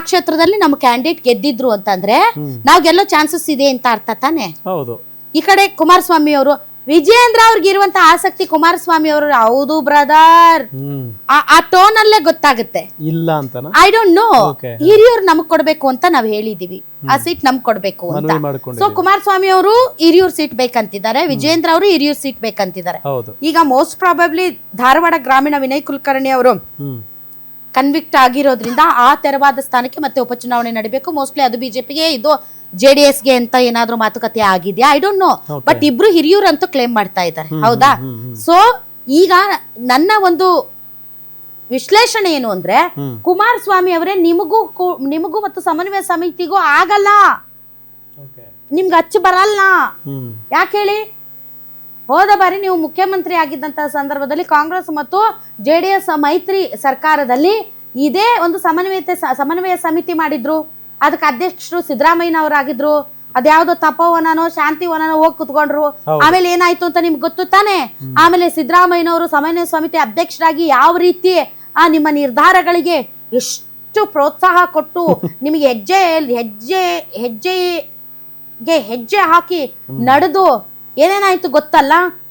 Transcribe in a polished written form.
ಕ್ಷೇತ್ರದಲ್ಲಿ ನಮ್ಮ ಕ್ಯಾಂಡಿಡೇಟ್ ಗೆದ್ದಿದ್ರು ಅಂತಂದ್ರೆ ನಾವ್ ಗೆಲ್ಲೋ ಚಾನ್ಸಸ್ ಇದೆ ಅಂತ ಅರ್ಥ ತಾನೆ. ಹೌದು. ಈ ಕಡೆ ಕುಮಾರಸ್ವಾಮಿ ಅವರು, ವಿಜಯೇಂದ್ರ ಅವ್ರಿಗೆ ಇರುವಂತ ಆಸಕ್ತಿ ಕುಮಾರಸ್ವಾಮಿ ಅವರು, ಹೌದು ಬ್ರದರ್, ಆ ಟೋನ್ ಅಲ್ಲೇ ಗೊತ್ತಾಗುತ್ತೆ. ಇಲ್ಲ ಅಂತ ಐ ಡೋಂಟ್ ನೋ, ಹಿರಿಯೂರು ನಮಗ್ ಕೊಡ್ಬೇಕು ಅಂತ ನಾವ್ ಹೇಳಿದೀವಿ, ಆ ಸೀಟ್ ನಮ್ಗ್ ಕೊಡ್ಬೇಕು ಅಂತ. ಸೊ ಕುಮಾರಸ್ವಾಮಿ ಅವರು ಹಿರಿಯೂರ್ ಸೀಟ್ ಬೇಕಂತಿದ್ದಾರೆ, ವಿಜಯೇಂದ್ರ ಅವರು ಹಿರಿಯೂರ್ ಸೀಟ್ ಬೇಕಂತಿದ್ದಾರೆ. ಈಗ ಮೋಸ್ಟ್ ಪ್ರಾಬಬ್ಲಿ ಧಾರವಾಡ ಗ್ರಾಮೀಣ ವಿನಯ್ ಕುಲಕರ್ಣಿ ಅವರು ಕನ್ವಿಕ್ಟ್ ಆಗಿರೋದ್ರಿಂದ ಆ ತೆರವಾದ ಸ್ಥಾನಕ್ಕೆ ಮತ್ತೆ ಉಪಚುನಾವಣೆ ನಡೀಬೇಕು. ಮೋಸ್ಟ್ಲಿ ಅದು ಬಿಜೆಪಿಗೆ, ಇದು JDS-ಗೆ ಅಂತ ಏನಾದ್ರೂ ಮಾತುಕತೆ ಆಗಿದೆಯಾ ಐ ಡೋಂಟ್ ನೋ. ಬಟ್ ಇಬ್ರು ಹಿರಿಯೂರ್ ಅಂತೂ ಕ್ಲೇಮ್ ಮಾಡ್ತಾ ಇದ್ದಾರೆ, ಹೌದಾ? ಸೊ ಈಗ ನನ್ನ ಒಂದು ವಿಶ್ಲೇಷಣೆ ಏನು ಅಂದ್ರೆ, ಕುಮಾರಸ್ವಾಮಿ ಅವರೇ ನಿಮಗೂ ಮತ್ತು ಸಮನ್ವಯ ಸಮಿತಿಗೂ ಆಗಲ್ಲ, ನಿಮ್ಗೆ ಅಚ್ಚು ಬರಲ್ಲ. ಯಾಕೆ ಹೇಳಿ? ಹೋದ ಬಾರಿ ನೀವು ಮುಖ್ಯಮಂತ್ರಿ ಆಗಿದ್ದಂತಹ ಸಂದರ್ಭದಲ್ಲಿ ಕಾಂಗ್ರೆಸ್ ಮತ್ತು JDS ಮೈತ್ರಿ ಸರ್ಕಾರದಲ್ಲಿ ಇದೇ ಒಂದು ಸಮನ್ವಯ ಸಮಿತಿ ಮಾಡಿದ್ರು. ಅದಕ್ಕೆ ಅಧ್ಯಕ್ಷರು ಸಿದ್ದರಾಮಯ್ಯನವರಾಗಿದ್ರು. ಅದ್ಯಾವ್ದೋ ತಪೋವನನೋ ಶಾಂತಿವನನೋ ಹೋಗಿ ಕುತ್ಕೊಂಡ್ರು. ಆಮೇಲೆ ಏನಾಯ್ತು ಅಂತ ನಿಮ್ಗೆ ಗೊತ್ತು ತಾನೆ. ಆಮೇಲೆ ಸಿದ್ದರಾಮಯ್ಯನವರು ಸಮನ್ವಯ ಸಮಿತಿ ಅಧ್ಯಕ್ಷರಾಗಿ ಯಾವ ರೀತಿ ನಿಮ್ಮ ನಿರ್ಧಾರಗಳಿಗೆ ಎಷ್ಟು ಪ್ರೋತ್ಸಾಹ ಕೊಟ್ಟು ನಿಮಗೆ ಹೆಜ್ಜೆ ಹಾಕಿ ನಡೆದು ಏನೇನಾಯ್ತು ಗೊತ್ತಲ್ಲ.